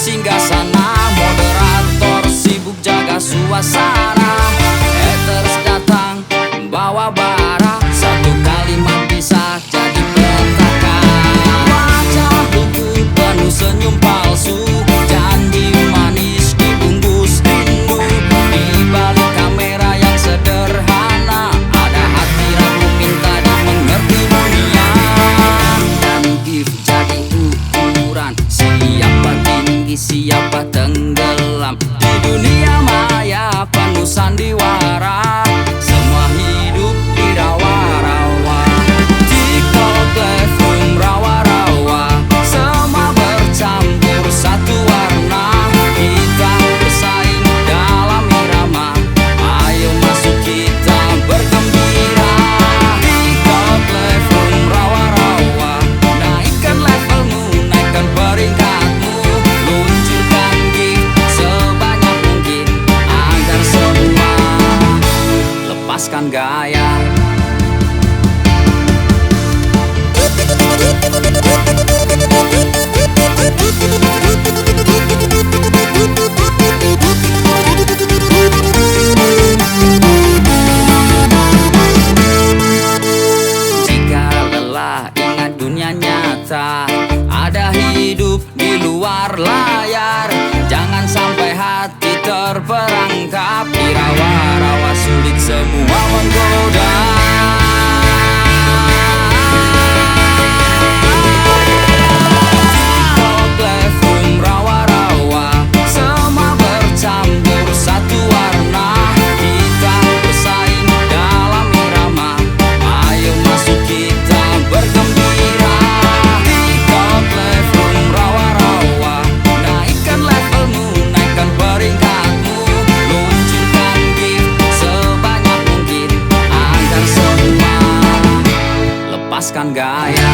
singgah sana, moderator sibuk jaga suasana. Haters datang bawa bara, satu kalimat bisa jadi petaka. Wajah lugu penuh senyum palsu, janji manis dibungkus rindu. Di balik kamera yang sederhana, ada hati ragu minta dimengerti dunia. Dan gift jadi ukuran, siapa tinggi siapa tenggelam. Di dunia maya penuh sandiwara, semua hidup di rawa-rawa. TikTok, live room, rawa-rawa, semua bercampur satu warna. Kita bersaing dalam irama, ayo masuk kita bergembira. TikTok, live room, rawa-rawa, naikkan levelmu, naikkan peringkatmu. Luncurkan gift sebanyak mungkin agar semua lepaskan gaya. Jika lelah ingat dunia nyata, ada hidup di luar layar. Jangan sampai hati terperangkap di rawa-rawa sulit semua menggoda. TikTok, live room, rawa-rawa, semua bercampur satu warna. Kita bersaing dalam irama, ayo masuk kita bergembira. TikTok, live room, rawa-rawa, naikkan levelmu, naikkan peringkatmu. Luncurkan gift sebanyak mungkin agar semua lepaskan gaya.